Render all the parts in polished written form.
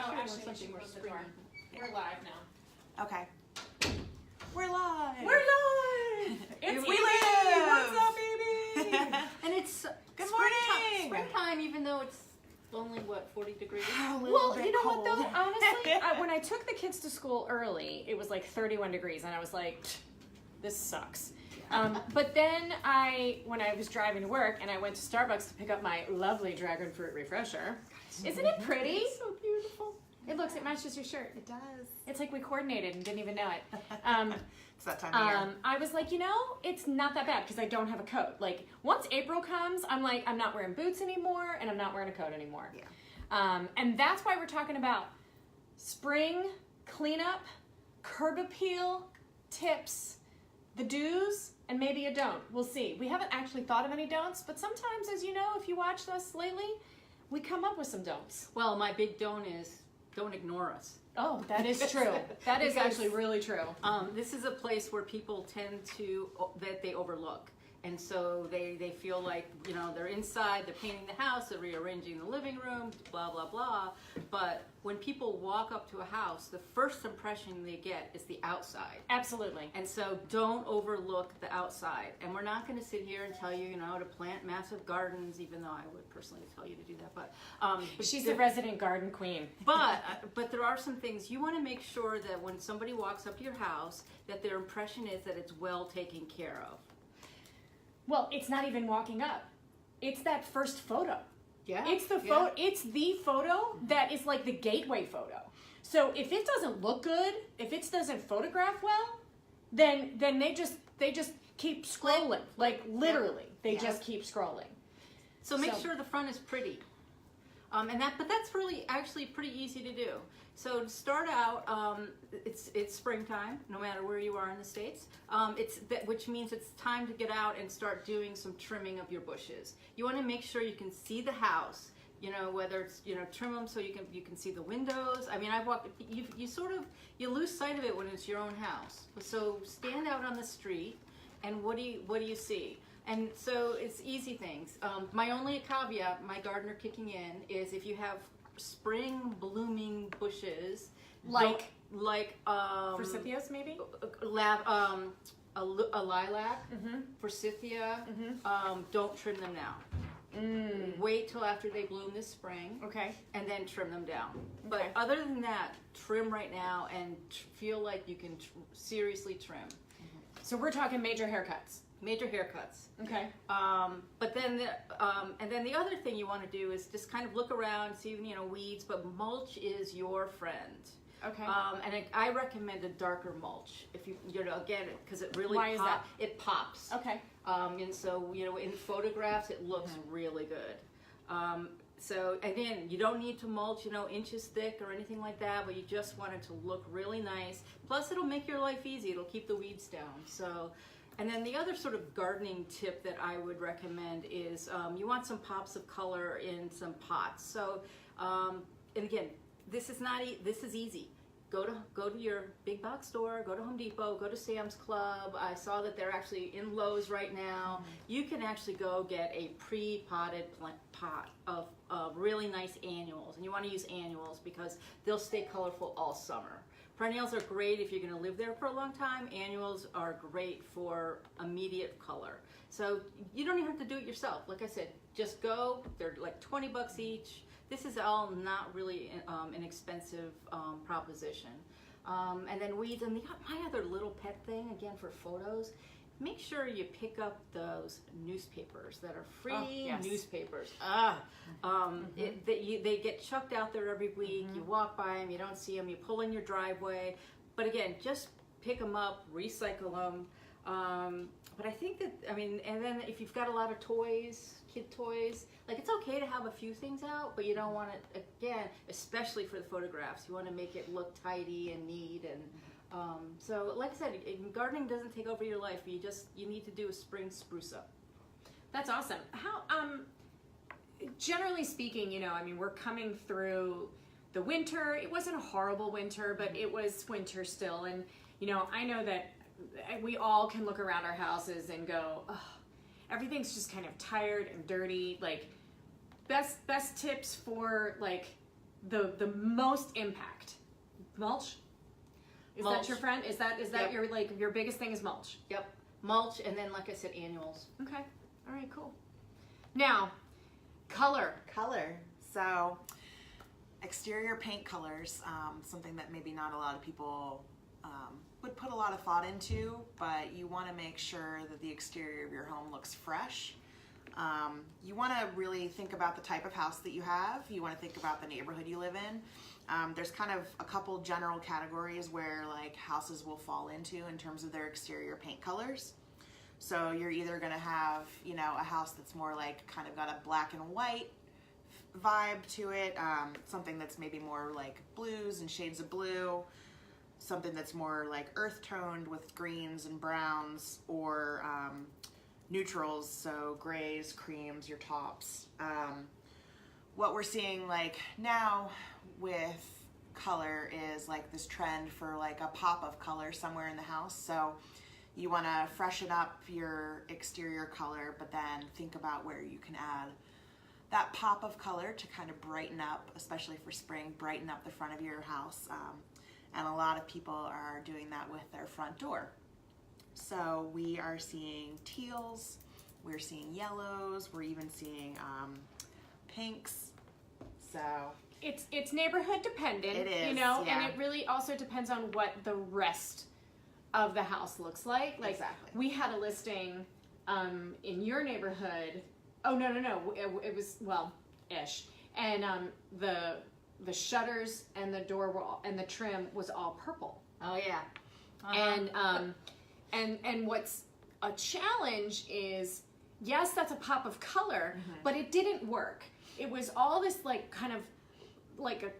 Oh, Sure, actually, we something should more close the door. springy. We're live now. Okay. We're live. We're live! It's We Evie! live! What's up, baby? And it's Good springtime, morning. springtime, even though it's only, what, 40 degrees? Well, you know what though? Honestly, when I took the kids to school early, it was like 31 degrees, and I was like, this sucks. But then when I was driving to work, and I went to Starbucks to pick up my lovely dragon fruit refresher. Isn't it pretty? It's so beautiful. It matches your shirt. It does. It's like we coordinated and didn't even know it. It's that time of year. I was like, it's not that bad because I don't have a coat. Like, once April comes, I'm like, I'm not wearing boots anymore and I'm not wearing a coat anymore. Yeah. And that's why we're talking about spring cleanup, curb appeal, tips, the do's, and maybe a don't. We'll see. We haven't actually thought of any don'ts, but sometimes, as you know, if you watched us lately, we come up with some don'ts. Well, my big don't is, don't ignore us. Oh, that is true. That is Because, actually really true. This is a place where people tend to, that they overlook. And so they feel like, they're inside, they're painting the house, they're rearranging the living room, blah, blah, blah. But when people walk up to a house, the first impression they get is the outside. Absolutely. And so don't overlook the outside. And we're not going to sit here and tell you, to plant massive gardens, even though I would personally tell you to do that. But She's the resident garden queen. But there are some things you want to make sure that when somebody walks up to your house, that their impression is that it's well taken care of. Well, it's not even walking up. It's that first photo. Yeah. It's the photo. It's the photo that is like the gateway photo. So if it doesn't look good, if it doesn't photograph well, then they just keep scrolling. Like literally, they just keep scrolling. So make sure the front is pretty. But that's really actually pretty easy to do. So to start out, it's springtime, no matter where you are in the States. Which means it's time to get out and start doing some trimming of your bushes. You want to make sure you can see the house. Whether it's trim them so you can see the windows. I mean, you lose sight of it when it's your own house. So stand out on the street, and what do you see? And so it's easy things. My only caveat, my gardener kicking in, is if you have spring blooming bushes, like Forsythias, maybe? a lilac, forsythia, don't trim them now. Wait till after they bloom this spring. Okay. And then trim them down. Okay. But other than that, trim right now and feel like you can seriously trim. So we're talking major haircuts. Major haircuts. Okay. But then the other thing you want to do is just kind of look around, see weeds. But mulch is your friend. Okay. And I recommend a darker mulch if you again because it really Why is that? It pops. Okay. And so in photographs it looks really good. So again, you don't need to mulch inches thick or anything like that, but you just want it to look really nice. Plus it'll make your life easy. It'll keep the weeds down. So. And then the other sort of gardening tip that I would recommend is you want some pops of color in some pots. So, and again, this is easy. Go to your big box store, go to Home Depot, go to Sam's Club. I saw that they're actually in Lowe's right now. You can actually go get a pre-potted pot of really nice annuals. And you want to use annuals because they'll stay colorful all summer. Perennials are great if you're going to live there for a long time. Annuals are great for immediate color. So you don't even have to do it yourself. Like I said, just go. They're like 20 bucks each. This is all not really an expensive proposition. And then weeds. And my other little pet thing, again, for photos, make sure you pick up those newspapers that are free newspapers. They get chucked out there every week. You walk by them, you don't see them, you pull in your driveway. But again, just pick them up, recycle them. But I think that, and then if you've got a lot of toys, kid toys, like it's okay to have a few things out, but you don't want it, again, especially for the photographs, you want to make it look tidy and neat. And so like I said, gardening doesn't take over your life. You need to do a spring spruce up. That's awesome. How generally speaking, we're coming through the winter. It wasn't a horrible winter, but it was winter still. And I know that we all can look around our houses and go, oh, everything's just kind of tired and dirty. Like best tips for like the most impact? Mulch? Is Mulch. that your friend? Is that Yep. your biggest thing is mulch? Yep. Mulch, and then, like I said, annuals. Okay. All right, cool. Now, color. Color. So, exterior paint colors, something that maybe not a lot of people would put a lot of thought into, but you want to make sure that the exterior of your home looks fresh. You want to really think about the type of house that you have. You want to think about the neighborhood you live in. There's kind of a couple general categories where like houses will fall into in terms of their exterior paint colors. So you're either going to have, you know, a house that's more like kind of got a black and white vibe to it, something that's maybe more like blues and shades of blue, something that's more like earth toned with greens and browns, or neutrals, so grays, creams, your tops. What we're seeing like now with color is like this trend for like a pop of color somewhere in the house. So you want to freshen up your exterior color, but then think about where you can add that pop of color to kind of brighten up, especially for spring, brighten up the front of your house. And a lot of people are doing that with their front door. So we are seeing teals, we're seeing yellows, we're even seeing pinks. So It's neighborhood dependent. It is, you know, yeah. and it really also depends on what the rest of the house looks like. Like Exactly. we had a listing in your neighborhood. Oh no. It was, well, ish. And the shutters and the door were all, and the trim was all purple. Oh yeah. Uh-huh. And what's a challenge is, yes, that's a pop of color, but it didn't work. It was all this like kind of like a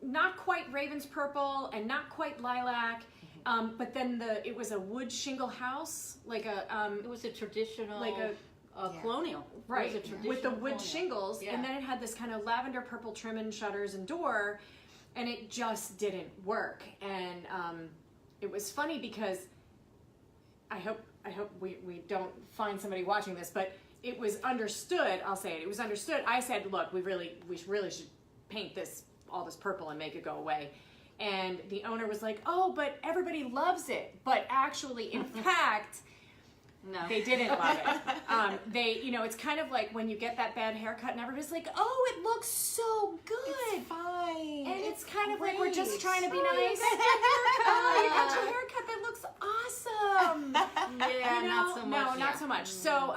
not quite Raven's purple and not quite lilac, but then it was a wood shingle house, like a It was a traditional, like a colonial. right, It was a traditional with the wood colonial. shingles, Yeah. and then it had this kind of lavender purple trim and shutters and door, and it just didn't work. And it was funny because I hope we don't find somebody watching this, but it was understood. I'll say it. It was understood. I said, look, we really should paint all this purple and make it go away. And the owner was like, oh, but everybody loves it. But actually, in fact, No. they didn't love it. It's kind of like when you get that bad haircut and everybody's like, oh, it looks so good. it's fine. And it's kind of like we're just great. trying to be Oh, nice. You got your haircut. That looks awesome. Yeah, You know? not so much. No, yeah. not so much. So,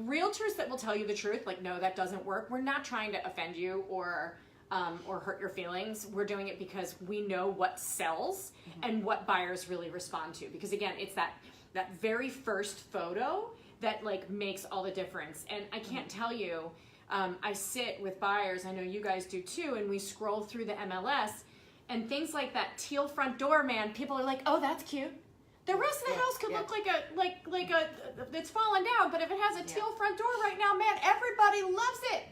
realtors that will tell you the truth, like, no, that doesn't work. We're not trying to offend you or hurt your feelings. We're doing it because we know what sells and what buyers really respond to. Because again, it's that very first photo that like makes all the difference. And I can't tell you, I sit with buyers, I know you guys do too, and we scroll through the MLS and things like that teal front door, man, people are like, oh, that's cute. The rest of the house could look like a it's fallen down, but if it has a teal front door right now, man, everybody loves it.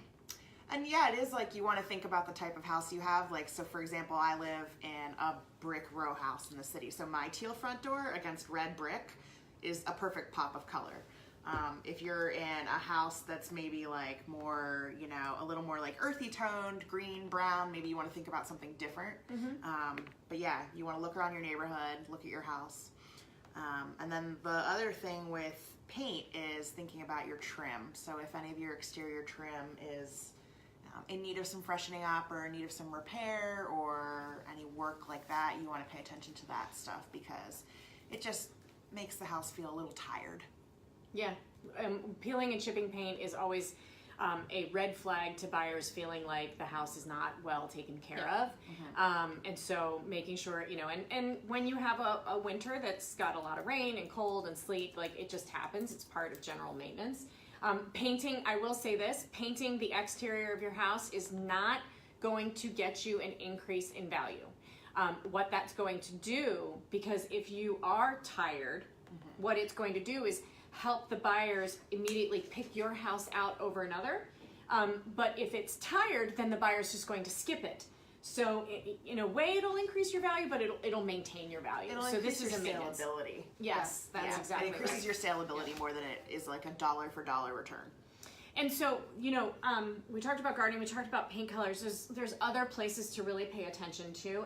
And yeah, it is like you want to think about the type of house you have. Like, so for example, I live in a brick row house in the city. So my teal front door against red brick is a perfect pop of color. If you're in a house that's maybe like more, a little more like earthy toned, green, brown, maybe you want to think about something different. But yeah, you want to look around your neighborhood, look at your house. And then the other thing with paint is thinking about your trim. So if any of your exterior trim is in need of some freshening up or in need of some repair or any work like that, you want to pay attention to that stuff because it just makes the house feel a little tired. Yeah, peeling and chipping paint is always a red flag to buyers feeling like the house is not well taken care of. And so making sure, and when you have a winter that's got a lot of rain and cold and sleet, like it just happens, it's part of general maintenance. Painting, I will say this, painting the exterior of your house is not going to get you an increase in value. What that's going to do, because if you are tired, what it's going to do is help the buyers immediately pick your house out over another. But if it's tired, then the buyer's just going to skip it. So in a way, it'll increase your value, but it'll maintain your value. It'll so increase this is your a maintenance. saleability. Yes, that's exactly It increases right. your saleability more than it is like a dollar for dollar return. And so, we talked about gardening, we talked about paint colors. There's other places to really pay attention to,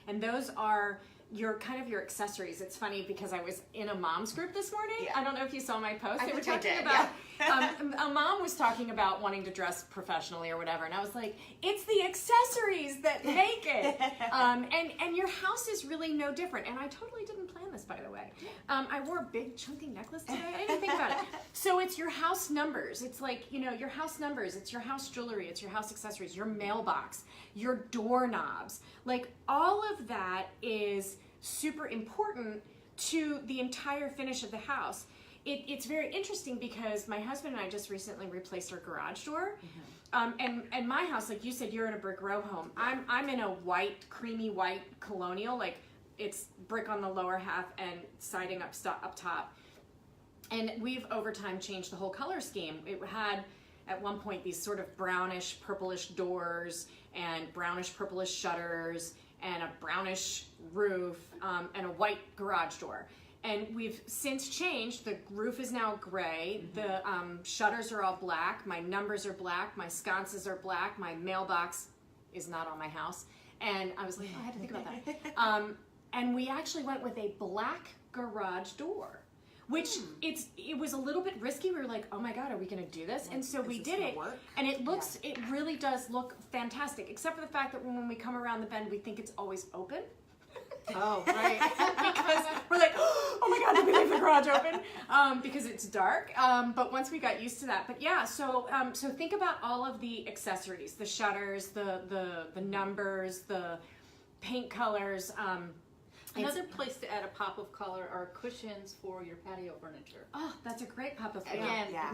and those are your accessories. It's funny because I was in a mom's group this morning. Yeah. I don't know if you saw my post. I They were think I talking did, about yeah. a mom was talking about wanting to dress professionally or whatever, and I was like, it's the accessories that make it. And your house is really no different. And I totally didn't plan this, by the way. I wore a big chunky necklace today. I didn't think about it. So it's your house numbers. It's like, your house numbers. It's your house jewelry. It's your house accessories. Your mailbox. Your doorknobs. Like, all of that is super important to the entire finish of the house. It's very interesting because my husband and I just recently replaced our garage door. And my house, like you said, you're in a brick row home. I'm in a creamy white colonial, like it's brick on the lower half and siding up top. And we've over time changed the whole color scheme. It had at one point these sort of brownish purplish doors and brownish purplish shutters and a brownish roof, and a white garage door. And we've since changed. The roof is now gray. The shutters are all black. My numbers are black. My sconces are black. My mailbox is not on my house. And I was like, I had to think about that. And we actually went with a black garage door, which it was a little bit risky. We were like, oh my God, are we going to do this? And so we did it. And it looks, it really does look fantastic, except for the fact that when we come around the bend, we think it's always open. Oh, right. Because we're like, oh my God, did we leave the garage open? Because it's dark. But once we got used to that. But yeah, so think about all of the accessories, the shutters, the numbers, the paint colors. Another place to add a pop of color are cushions for your patio furniture. Oh, that's a great pop of color. Again, Yeah.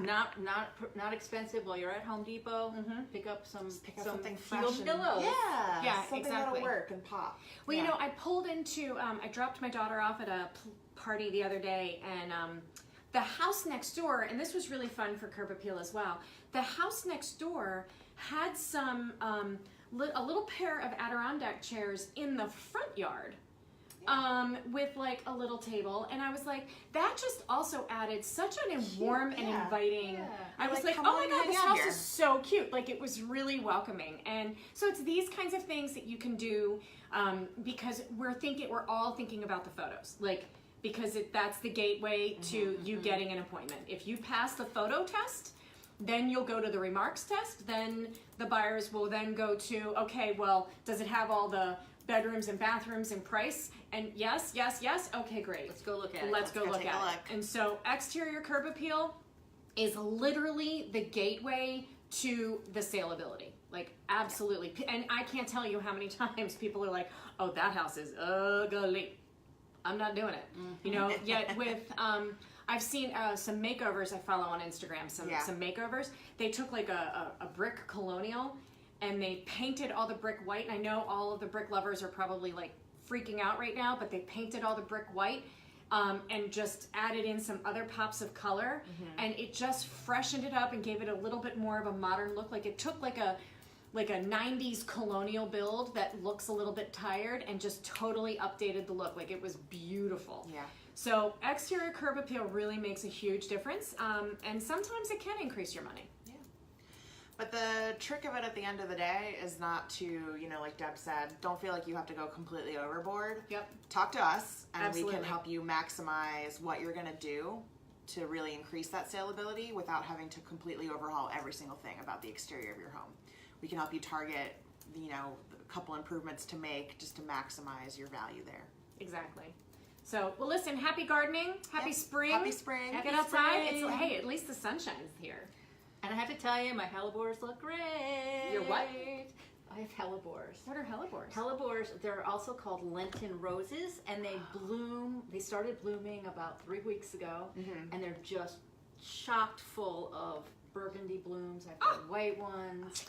not expensive. While you're at Home Depot, pick up something fresh field and- pillows. Yeah, something exactly. that'll work and pop. Well, Yeah. I pulled into, I dropped my daughter off at a party the other day, and the house next door, and this was really fun for Curb Appeal as well, the house next door had some, a little pair of Adirondack chairs in the front yard. With like a little table, and I was like, that just also added such an warm and yeah. inviting. Yeah. I was Like, like, come oh my on, God, hang this out house here. is so cute. Like, it was really welcoming. And so it's these kinds of things that you can do, because we're all thinking about the photos, like, because that's the gateway to you getting an appointment. If you pass the photo test, then you'll go to the remarks test. Then the buyers will then go to, okay, well, does it have all the bedrooms and bathrooms and price? And yes. Okay, great. Let's go look at it. Let's go look take at a it. look. And so Exterior Curb Appeal is literally the gateway to the saleability. Like, absolutely. And I can't tell you how many times people are like, oh, that house is ugly. I'm not doing it. Yet with, I've seen some makeovers I follow on Instagram, some makeovers. They took like a brick colonial and they painted all the brick white. And I know all of the brick lovers are probably like freaking out right now, but they painted all the brick white and just added in some other pops of color. And it just freshened it up and gave it a little bit more of a modern look. Like, it took like a 90s colonial build that looks a little bit tired and just totally updated the look. Like, it was beautiful. Yeah. So Exterior Curb Appeal really makes a huge difference, and sometimes it can increase your money. Yeah. But the trick of it at the end of the day is not to, like Deb said, don't feel like you have to go completely overboard. Yep. Talk to us, and we Absolutely. can help you maximize what you're going to do to really increase that saleability without having to completely overhaul every single thing about the exterior of your home. We can help you target, a couple improvements to make just to maximize your value there. Exactly. So, well, listen, happy gardening, happy Yep. spring. Happy spring. Get Happy outside. spring. Hey, at least the sun shines here. And I have to tell you, my hellebores look great. Your what? I have hellebores. What are hellebores? Hellebores, they're also called Lenten roses, and they started blooming about 3 weeks ago, and they're just chocked full of burgundy blooms. I've got white ones.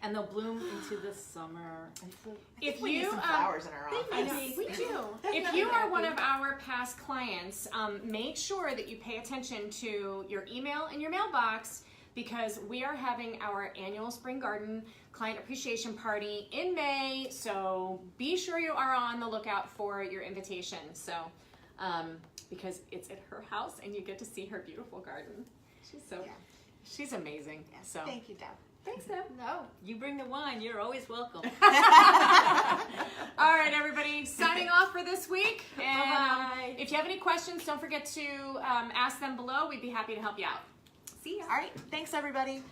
And they'll bloom into the summer. And so, If We need you some flowers in our office. I know, we do. If you are one of our past clients, make sure that you pay attention to your email and your mailbox, because we are having our annual Spring Garden Client Appreciation Party in May. So be sure you are on the lookout for your invitation. So, because it's at her house and you get to see her beautiful garden. She's so She's amazing. So Thank you, Deb. thanks, Deb. No, you bring the wine. You're always welcome. All right, everybody, signing off for this week. And Bye-bye. if you have any questions, don't forget to ask them below. We'd be happy to help you out. See ya. All right. Thanks, everybody.